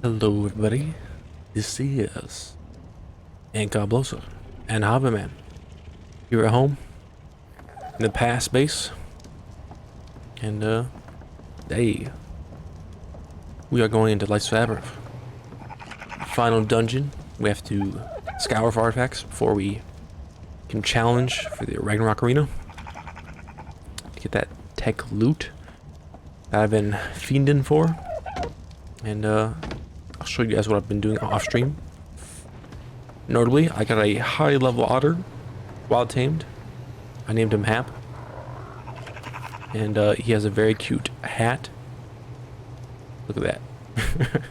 Hello everybody, this is Blosa and Hobbyman here at home in the past base, and today we are going into Life's Fabric. Final dungeon. We have to scour for artifacts before we can challenge for the Ragnarok arena to get that tech loot that I've been fiending for, and I'll show you guys what I've been doing off stream. Notably, I got a high level otter, wild tamed. I named him Hap, and he has a very cute hat. Look at that.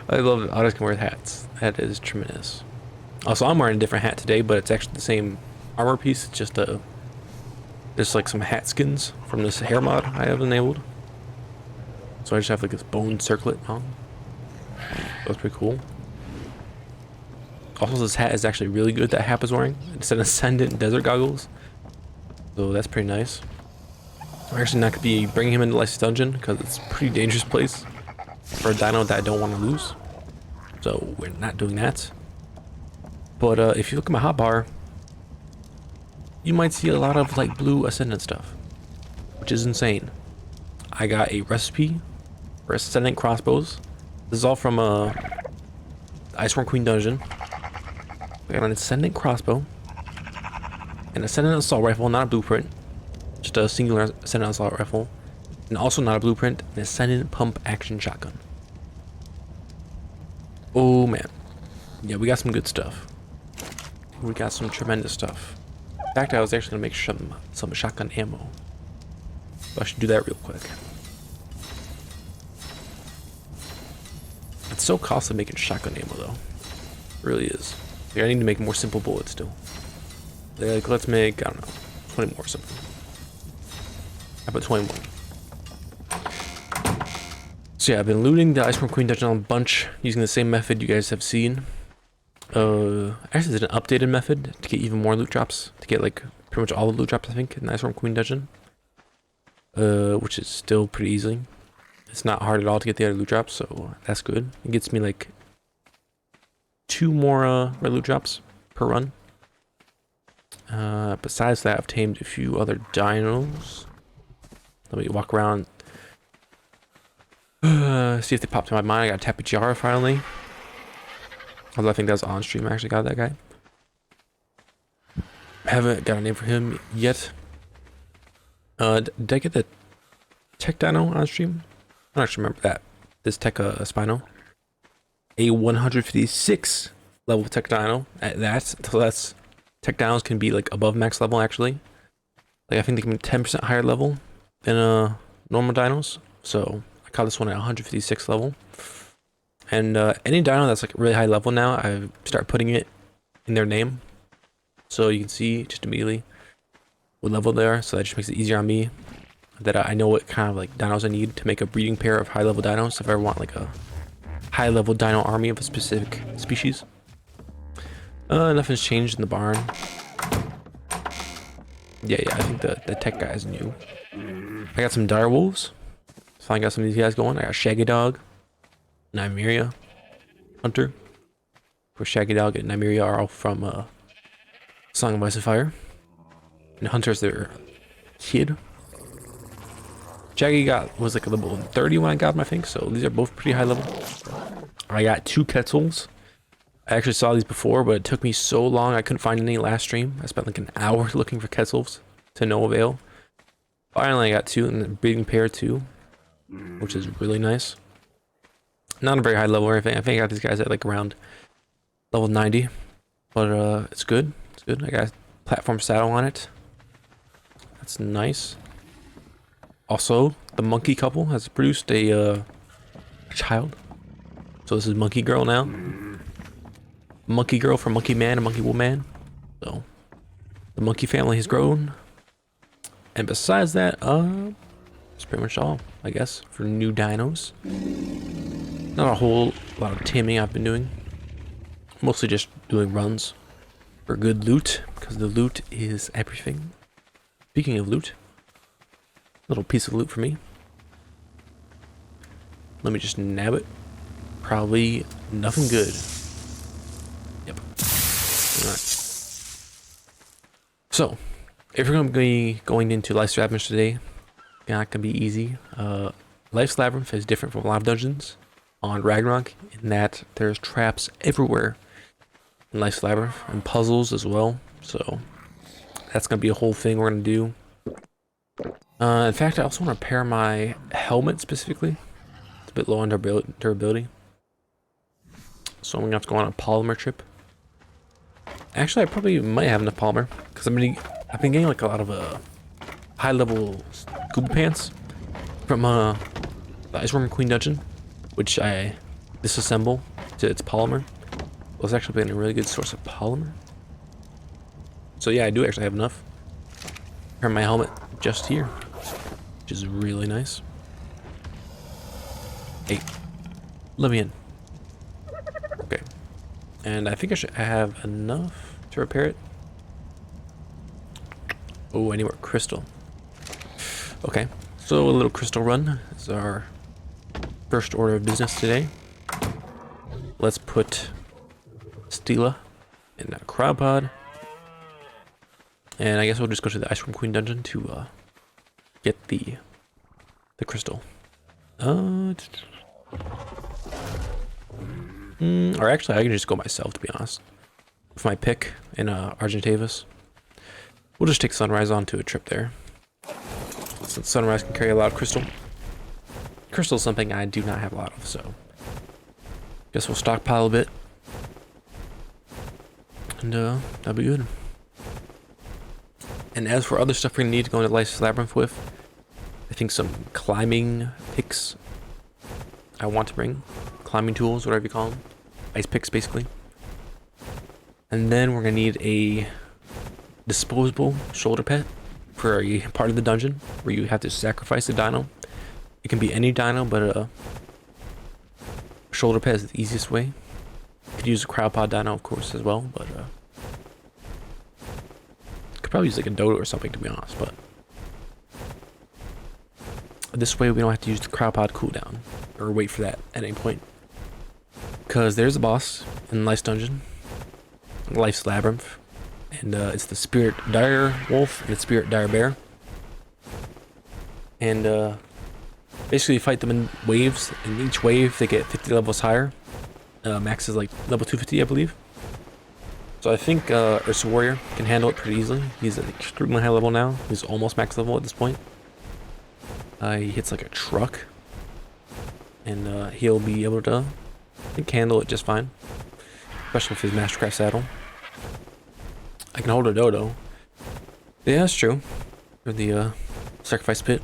I love that otters can wear hats. That is tremendous. Also, I'm wearing a different hat today, but it's actually the same armor piece. It's just like some hat skins from this hair mod I have enabled. So I just have like this bone circlet on. That's pretty cool. Also, this hat is actually really good that Hap is wearing. It's an Ascendant Desert Goggles. So that's pretty nice. I'm actually not going to be bringing him into Life's Dungeon because it's a pretty dangerous place for a dino that I don't want to lose. So we're not doing that. But if you look at my hotbar, you might see a lot of like blue Ascendant stuff, which is insane. I got a recipe for Ascendant crossbows. This is all from Iceworm Queen dungeon. We got an Ascendant crossbow, an Ascendant assault rifle, not a blueprint, just a singular Ascendant assault rifle, and also not a blueprint, an Ascendant pump action shotgun. Oh man, yeah, we got some good stuff. We got some tremendous stuff. In fact, I was actually gonna make some shotgun ammo. So I should do that real quick. It's so costly making shotgun ammo though. It really is. Like, I need to make more simple bullets still. Like, let's make, I don't know, 20 more simple. How about 20 more? So yeah, I've been looting the Iceworm Queen dungeon a bunch using the same method you guys have seen. Actually, there's an updated method to get even more loot drops. To get like pretty much all the loot drops I think in the Iceworm Queen dungeon. Which is still pretty easy. It's not hard at all to get the other loot drops, so that's good. It gets me like 2 more red loot drops per run. Besides that, I've tamed a few other dinos. Let me walk around. See if they popped in my mind. I got Tapichara finally. Although I think that was on stream. I actually got that guy. I haven't got a name for him yet. Did I get the tech dino on stream? I don't actually remember that. This tech spino. A 156 level tech dino at that. So that's tech dinos can be like above max level actually. Like I think they can be 10% higher level than normal dinos. So I caught this one at 156 level. And any dino that's like really high level now, I start putting it in their name. So you can see just immediately what level they are. So that just makes it easier on me. That I know what kind of like dinos I need to make a breeding pair of high level dinos if I ever want like a high level dino army of a specific species. Nothing's changed in the barn. Yeah, I think the tech guy is new. I got some dire wolves. So I got some of these guys going. I got Shaggy Dog, Nymeria, Hunter. Of course, Shaggy Dog and Nymeria are all from Song of Ice and Fire. And Hunter's their kid. Shaggy was like a level 30 when I got him, I think, so these are both pretty high level. I got 2 Quetzals. I actually saw these before, but it took me so long I couldn't find any last stream. I spent like an hour looking for Quetzals to no avail. Finally, I got 2 in the breeding pair too, which is really nice. Not a very high level or anything. I think I got these guys at like around level 90, but it's good. It's good. I got a platform saddle on it. That's nice. Also, the monkey couple has produced a child. So this is Monkey Girl now. Monkey Girl for Monkey Man and Monkey Woman. So the monkey family has grown. And besides that, that's pretty much all, I guess, for new dinos. Not a whole lot of taming I've been doing. Mostly just doing runs for good loot, because the loot is everything. Speaking of loot, little piece of loot for me. Let me just nab it. Probably nothing good. Yep. Alright. So, if we're going to be going into Life's Labyrinth today, not going to be easy. Life's Labyrinth is different from a lot of dungeons on Ragnarok in that there's traps everywhere in Life's Labyrinth and puzzles as well. So, that's going to be a whole thing we're going to do. In fact, I also want to repair my helmet specifically. It's a bit low on durability. So I'm going to have to go on a polymer trip. Actually, I probably might have enough polymer because I've been getting like a lot of high level scuba pants from the Ice Worm Queen dungeon, which I disassemble to its polymer. Well, it's actually been a really good source of polymer. So yeah, I do actually have enough. Repair my helmet just here, which is really nice. Hey, let me in. Okay, and I think I should have enough to repair it. Oh, I need more crystal. Okay, so a little crystal run is our first order of business today. Let's put Stila in a crab pod. And I guess we'll just go to the Ice Cream Queen dungeon to get the crystal. Or actually, I can just go myself, to be honest. With my pick in Argentavis. We'll just take Sunrise onto a trip there. Since Sunrise can carry a lot of crystal. Crystal is something I do not have a lot of, so guess we'll stockpile a bit. And that'll be good. And as for other stuff we're gonna need to go into Life's Labyrinth with, I think some climbing picks I want to bring. Climbing tools, whatever you call them. Ice picks, basically. And then we're gonna need a disposable shoulder pet for a part of the dungeon where you have to sacrifice a dino. It can be any dino, but a shoulder pet is the easiest way. You could use a crowd dino, of course, as well, but could probably use like a dodo or something, to be honest, but this way we don't have to use the crowd cooldown or wait for that at any point. Because there's a boss in Life's dungeon, Life's Labyrinth, and it's the Spirit Dire Wolf and the Spirit Dire Bear. And basically you fight them in waves, and each wave they get 50 levels higher. Max is like level 250, I believe. So I think Ursa Warrior can handle it pretty easily. He's at extremely high level now. He's almost max level at this point. He hits like a truck, and he'll be able to, I think, handle it just fine, especially with his Mastercraft saddle. I can hold a dodo. Yeah, that's true. For the sacrifice pit,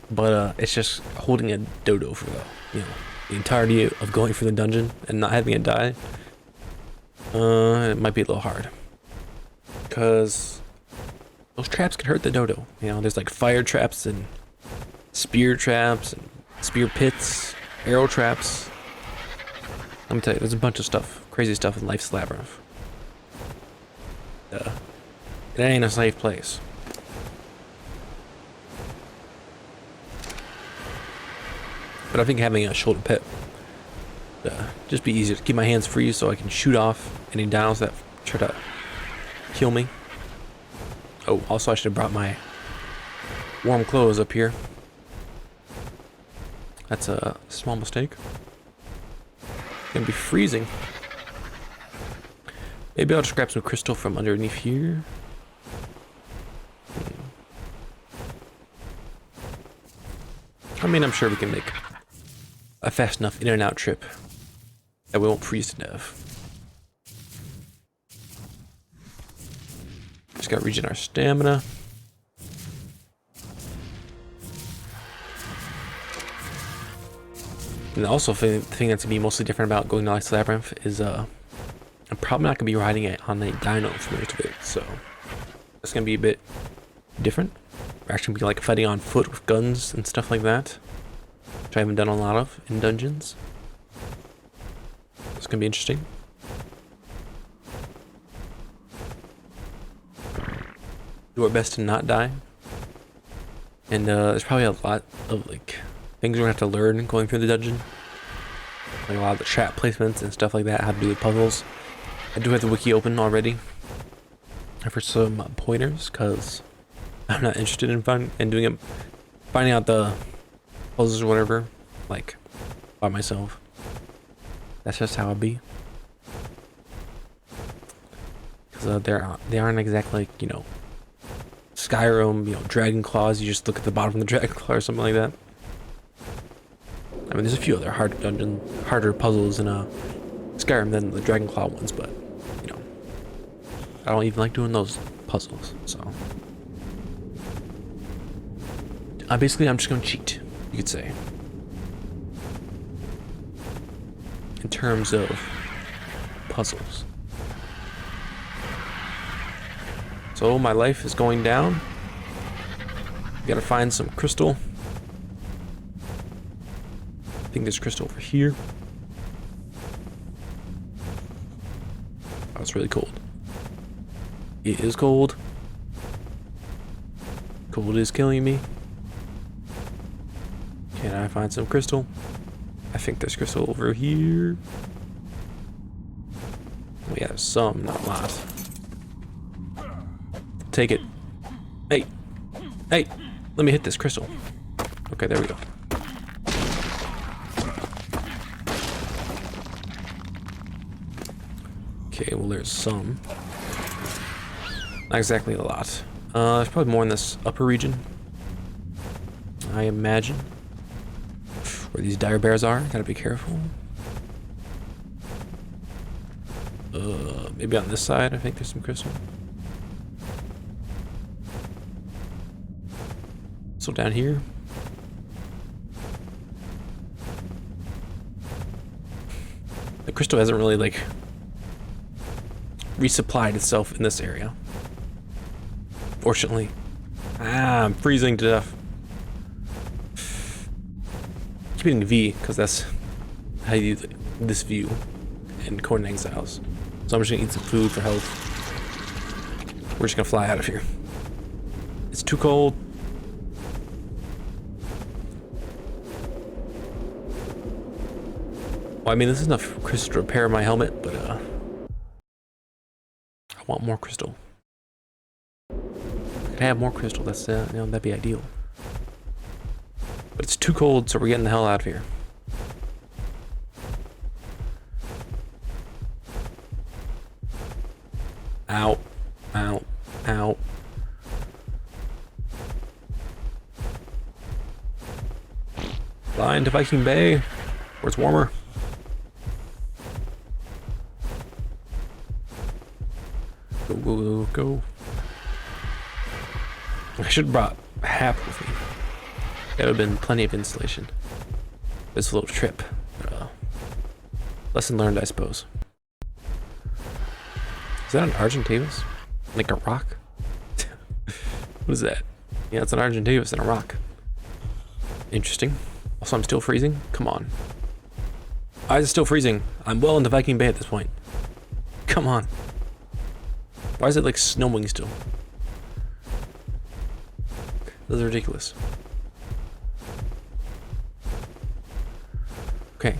but it's just holding a dodo for the entirety of going for the dungeon and not having it die. It might be a little hard because those traps can hurt the dodo. You know, there's like fire traps and spear traps and spear pits, arrow traps. Let me tell you, there's a bunch of stuff, crazy stuff in Life's Labyrinth. It ain't a safe place. But I think having a shoulder pet just be easier to keep my hands free so I can shoot off any dinos that try to kill me. Oh, also I should have brought my warm clothes up here. That's a small mistake. It's gonna be freezing. Maybe I'll just grab some crystal from underneath here. I mean, I'm sure we can make a fast enough in and out trip that we won't freeze to death. Just gotta regen our stamina. And also, the thing that's gonna be mostly different about going to Life's Labyrinth is I'm probably not gonna be riding it on a dino for most of it, so it's gonna be a bit different. We're actually gonna be like fighting on foot with guns and stuff like that, which I haven't done a lot of in dungeons. It's gonna be interesting. Do our best to not die. And there's probably a lot of like things we're gonna have to learn going through the dungeon. like a lot of the chat placements and stuff like that, how to do the puzzles. I do have the wiki open already for some pointers, because I'm not interested in doing it, finding out the puzzles or whatever, like, by myself. That's just how it be. Because they aren't exactly like, you know, Skyrim, you know, Dragon Claws. You just look at the bottom of the Dragon Claw or something like that. I mean, there's a few other harder puzzles in Skyrim than the Dragon Claw ones, but, you know, I don't even like doing those puzzles, so. Basically, I'm just gonna cheat, you could say. In terms of puzzles. So my life is going down. Gotta find some crystal. I think there's crystal over here. Oh, it's really cold. It is cold. Cold is killing me. Can I find some crystal? I think there's crystal over here. Oh yeah, there's some, not a lot. Take it. Hey. Hey. Let me hit this crystal. Okay, there we go. Okay, well there's some. Not exactly a lot. There's probably more in this upper region, I imagine. Where these dire bears are. Gotta be careful. Maybe on this side, I think there's some crystal. So down here. The crystal hasn't really, like, resupplied itself in this area. Fortunately. I'm freezing to death. Keep hitting V, because that's how you use this view in Conan Exiles. So I'm just gonna eat some food for health. We're just gonna fly out of here. It's too cold. Well, I mean, this is enough crystal to repair my helmet, but I want more crystal. If I have more crystal, that's you know, that'd be ideal. But it's too cold, so we're getting the hell out of here. Ow. Ow. Ow. Flying to Viking Bay, where it's warmer. Go, go, go, go. I should have brought a hat with me. That would have been plenty of insulation. This little trip. Lesson learned, I suppose. Is that an Argentavis? Like a rock? What is that? Yeah, it's an Argentavis and a rock. Interesting. Also, I'm still freezing? Come on. Why is it still freezing? I'm well into Viking Bay at this point. Come on. Why is it like snowing still? This is ridiculous. Okay.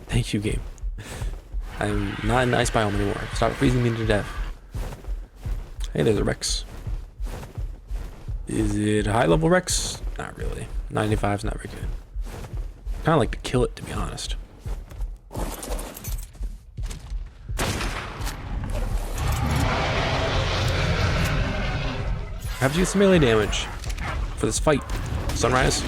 Thank you, game. I'm not in the ice biome anymore. Stop freezing me to death. Hey, there's a Rex. Is it high level Rex? Not really. 95's not very good. Kind of like to kill it, to be honest. Have to get some melee damage for this fight. Sunrise.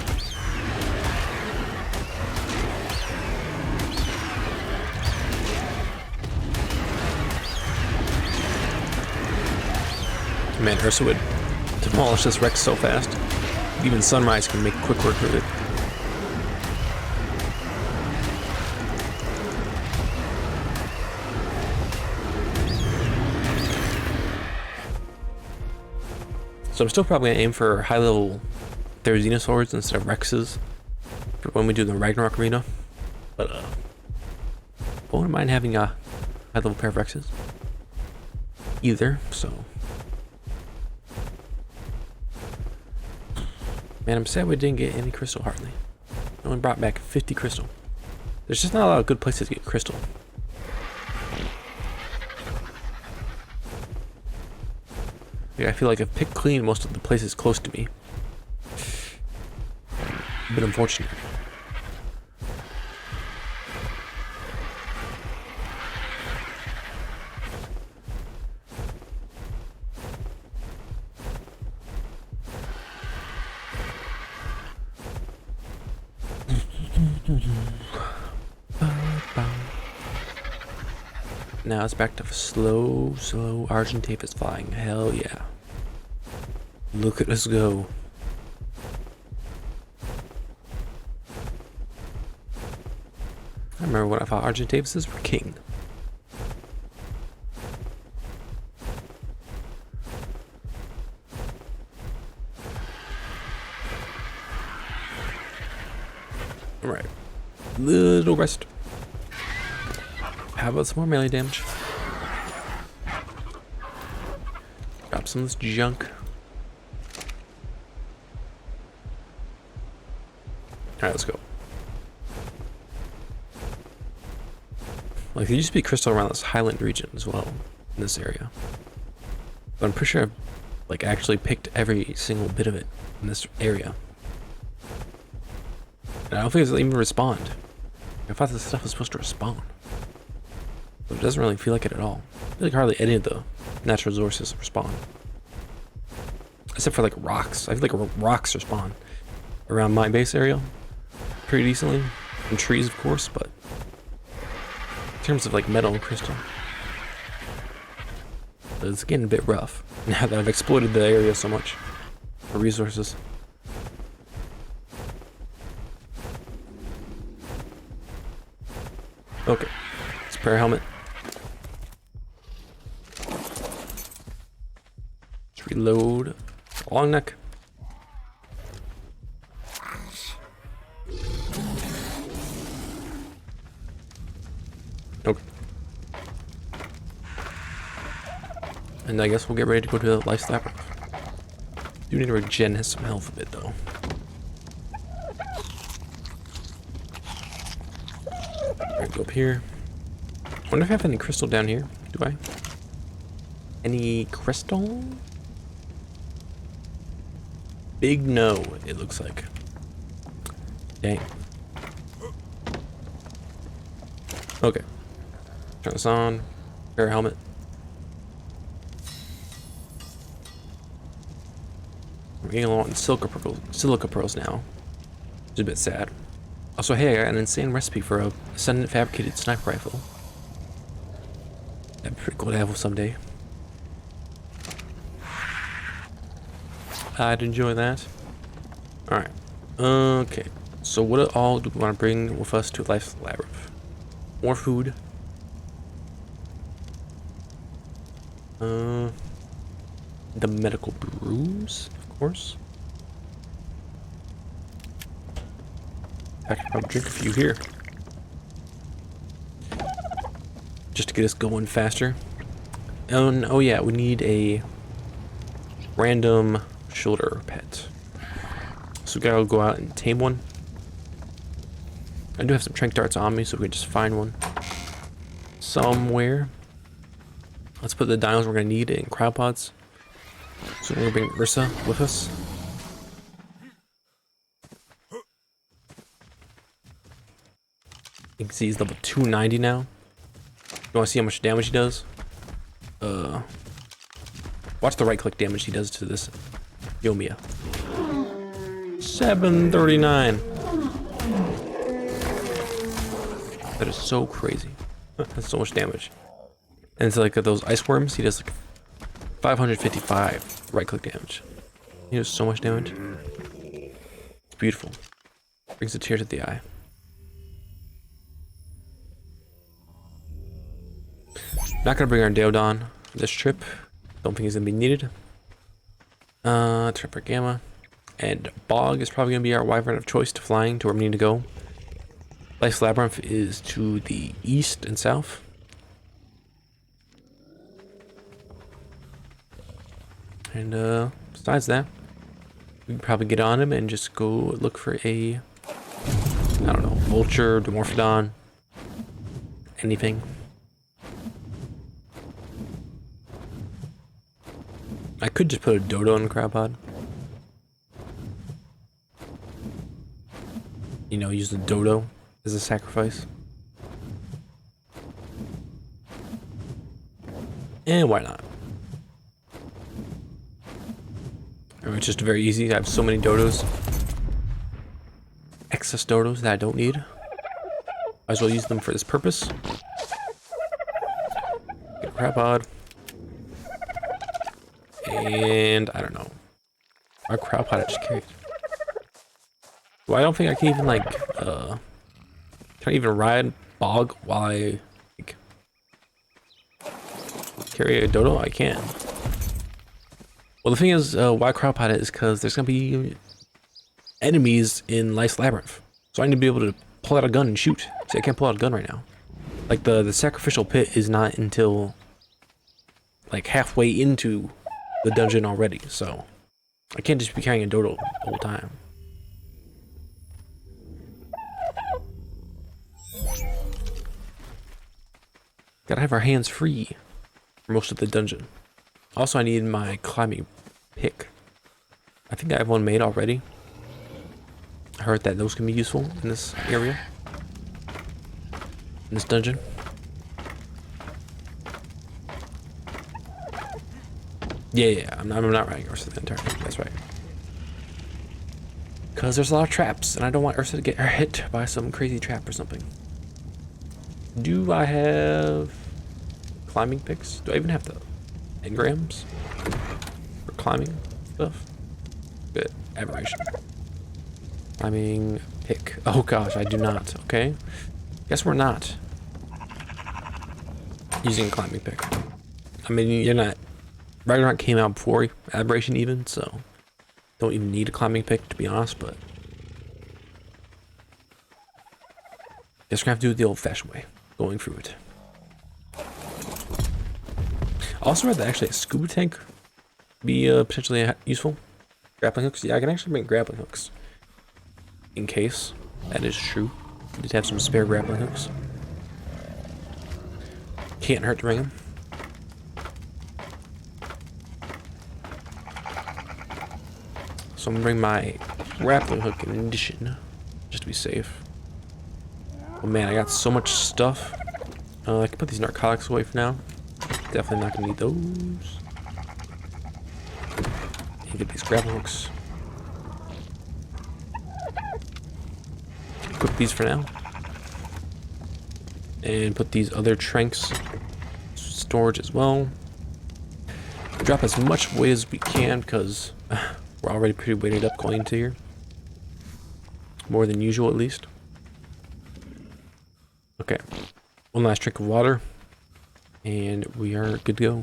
Man, Ursa would demolish this Rex so fast. Even Sunrise can make quick work of it. So I'm still probably gonna aim for high level Therizinosaurs instead of Rexes for when we do the Ragnarok arena. But I wouldn't mind having a high level pair of Rexes either, so. Man, I'm sad we didn't get any crystal hardly. I only brought back 50 crystal. There's just not a lot of good places to get crystal. Yeah, I feel like I've picked clean most of the places close to me. A bit unfortunate. Now it's back to slow Argent tape is flying. Hell yeah. Look at us go. I remember when I thought Argent tapes were king. Alright. Little rest. How about some more melee damage? Drop some of this junk. Alright, let's go. Like, there used to be crystal around this highland region as well, in this area. But I'm pretty sure I've, like, actually picked every single bit of it in this area. And I don't think it's even respawned. I thought this stuff was supposed to respawn. But it doesn't really feel like it at all. I feel like hardly any of the natural resources respawn. Except for, like, rocks. I feel like rocks respawn around my base area pretty decently. And trees, of course, but in terms of, like, metal and crystal, it's getting a bit rough now that I've exploited the area so much for resources. Okay, spare helmet. Let's reload. Long neck. Okay. And I guess we'll get ready to go to the Life Slapper. Do need to regen some health a bit though. Alright, go up here. Wonder if I have any crystal down here. Do I? Any crystal? Big no, it looks like. Dang. Okay. Turn this on. Fair helmet. We're getting a lot in silica pearls now. Which is a bit sad. Also, hey, I got an insane recipe for a Ascendant fabricated sniper rifle. That'd be pretty cool to have someday. I'd enjoy that. Alright. Okay. So what all do we want to bring with us to Life's Labyrinth? More food. The medical brews, of course. I could probably drink a few here. Just to get us going faster. And, oh yeah, we need a random shoulder pet. So we gotta go out and tame one. I do have some trank darts on me, so we can just find one somewhere. Let's put the dinos we're gonna need in cryopods. So we're gonna bring Ursa with us. You can see he's level 290 now. You wanna see how much damage he does? Watch the right click damage he does to this Yomia. 739. That is so crazy. That's so much damage. And it's like those ice worms, he does like 555 right click damage. He does so much damage. It's beautiful. Brings a tear to the eye. Not gonna bring our Deodon this trip. Don't think he's gonna be needed. Tripper Gamma. And Bog is probably gonna be our wyvern of choice to flying to where we need to go. Life's Labyrinth is to the east and south. And besides that, we can probably get on him and just go look for a, I don't know, Vulture, Dimorphodon, anything. I could just put a dodo in the crab pod. You know, use the dodo as a sacrifice. And why not? It's just very easy. I have so many dodos. Excess dodos that I don't need. Might as well use them for this purpose. Get a crab pod. And I don't know. Our crab pod I just carried. Well, I don't think I can even like can I even ride bog while I like, carry a dodo? I can. Well, the thing is, why crab pod it is because there's gonna be enemies in Life's Labyrinth, so I need to be able to pull out a gun and shoot. See, I can't pull out a gun right now. Like the sacrificial pit is not until like halfway into the dungeon already, so I can't just be carrying a dodo the whole time. Gotta have our hands free for most of the dungeon. Also, I need my climbing pick. I think I have one made already. I heard that those can be useful in this area. In this dungeon. Yeah, I'm not riding Ursa the entire time. That's right. Because there's a lot of traps, and I don't want Ursa to get hit by some crazy trap or something. Do I have climbing picks? Do I even have the engrams for climbing stuff? Good. Aberration. Climbing pick. Oh gosh, I do not. Okay. Guess we're not using a climbing pick. I mean, you're not. Ragnarok came out before Aberration even, so don't even need a climbing pick to be honest, but guess we're gonna have to do it the old-fashioned way, going through it. I also read that actually a scuba tank would be potentially useful. Grappling hooks? Yeah, I can actually make grappling hooks. In case that is true. I did have some spare grappling hooks. Can't hurt to bring them. So I'm gonna bring my grappling hook in addition, just to be safe. Oh man, I got so much stuff. I can put these narcotics away for now. Definitely not gonna need those. And get these grappling hooks. Equip these for now. And put these other tranks storage as well. Drop as much weight as we can because we're already pretty weighted up going into here. More than usual, at least. Okay. One last drink of water. And we are good to go.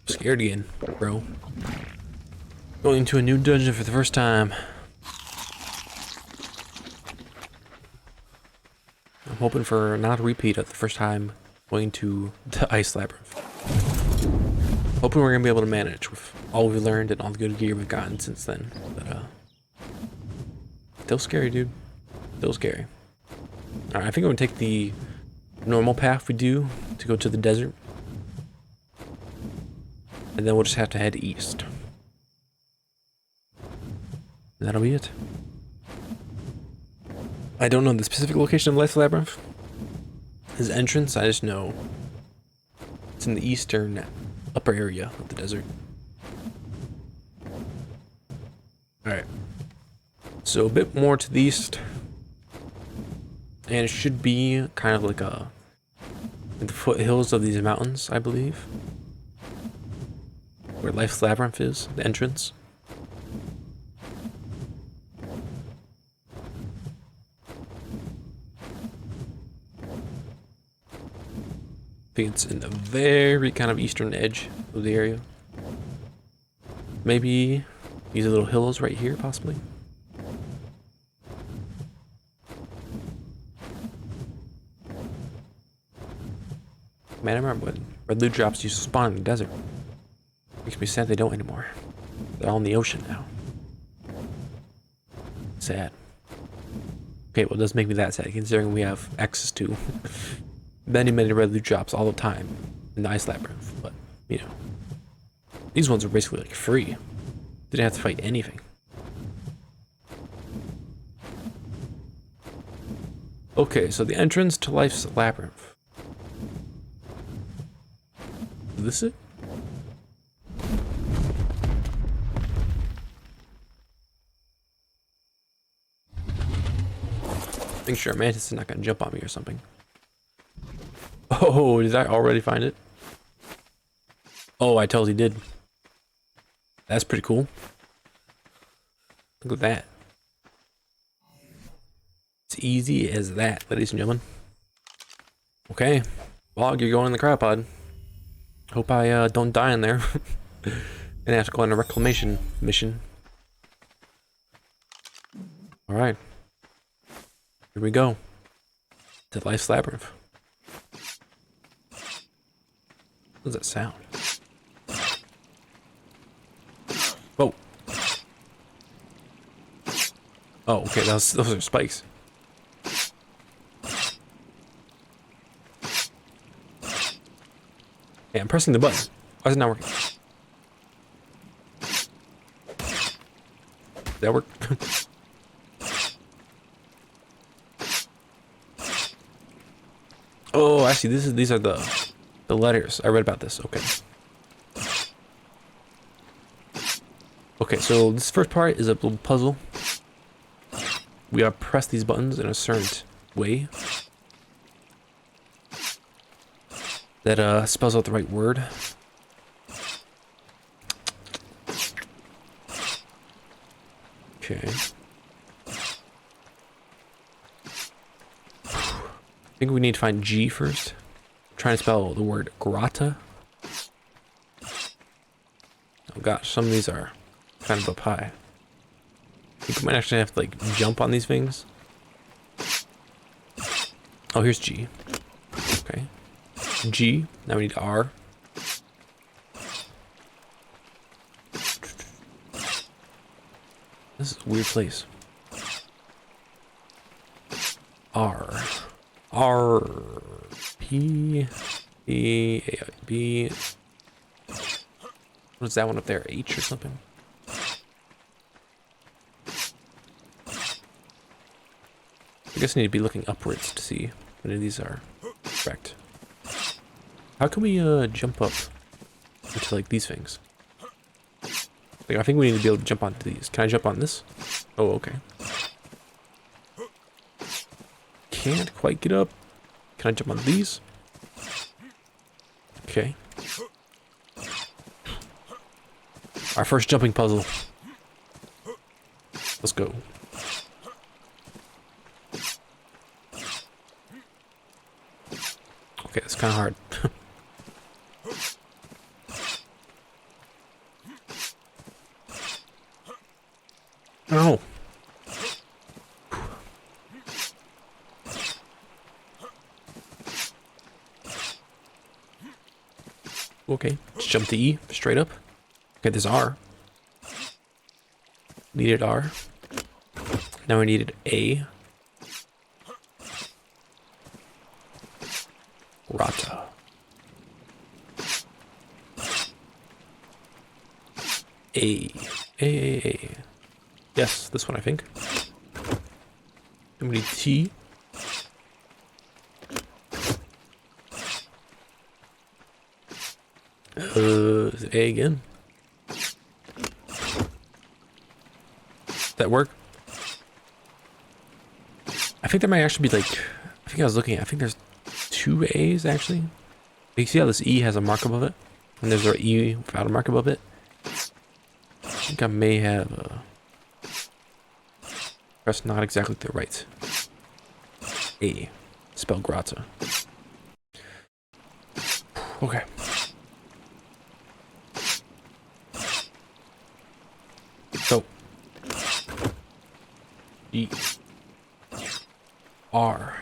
Scared again, bro. Going into a new dungeon for the first time. I'm hoping for not a repeat of the first time going to the Ice Labyrinth. Hoping we're gonna be able to manage with all we've learned and all the good gear we've gotten since then. But still scary, dude. Still scary. Alright, I think I'm gonna take the normal path we do to go to the desert. And then we'll just have to head east. And that'll be it. I don't know the specific location of Life's Labyrinth. His entrance, I just know it's in the eastern upper area of the desert. Alright. So a bit more to the east. And it should be kind of like a in the foothills of these mountains, I believe. Where Life's Labyrinth is, the entrance. I think it's in the very kind of eastern edge of the area. Maybe these little hills right here, possibly. Man, I remember when red loot drops used to spawn in the desert. Makes me sad they don't anymore. They're all in the ocean now. Sad. Okay, well, it does make me that sad, considering we have access to many, many red loot drops all the time in the Ice Labyrinth. But, you know, these ones are basically like free. Didn't have to fight anything. Okay, so the entrance to Life's Labyrinth. Is this it? Make sure Mantis is not gonna jump on me or something. Oh, did I already find it? Oh, I totally did. That's pretty cool. Look at that. It's easy as that, ladies and gentlemen. Okay, Log, you're going in the crab pod. Hope I don't die in there. And have to go on a reclamation mission. Alright. Here we go. To Life's Labyrinth. What does that sound? Whoa. Oh, okay, those are spikes. Hey, I'm pressing the button. Why is it not working? Did that work? Oh, actually, these are the letters. I read about this. Okay. Okay, so this first part is a little puzzle. We gotta press these buttons in a certain way that spells out the right word. Okay. I think we need to find G first. I'm trying to spell the word grata. Oh gosh, some of these are kind of up high. I think we might actually have to like jump on these things. Oh, here's G. Okay. G. Now we need R. This is a weird place. R. R. P. E. A. B. What is that one up there? H or something? I guess I need to be looking upwards to see if any of these are correct. How can we jump up into like these things? Like, I think we need to be able to jump onto these. Can I jump on this? Oh, okay. Can't quite get up. Can I jump on these? Okay. Our first jumping puzzle. Let's go. Okay, it's kind of hard. Oh. Okay, let's jump to E, straight up. Okay, there's R. Needed R. Now we needed A. Rata. A. Yes, this one I think. And we need T. Is it A again? Does that work? I think there might actually be like, I think I was looking at, I think there's 2 A's actually. You see how this E has a mark above it? And there's an E without a mark above it? I think I may have pressed not exactly the right A. Spell grata. Okay. So E R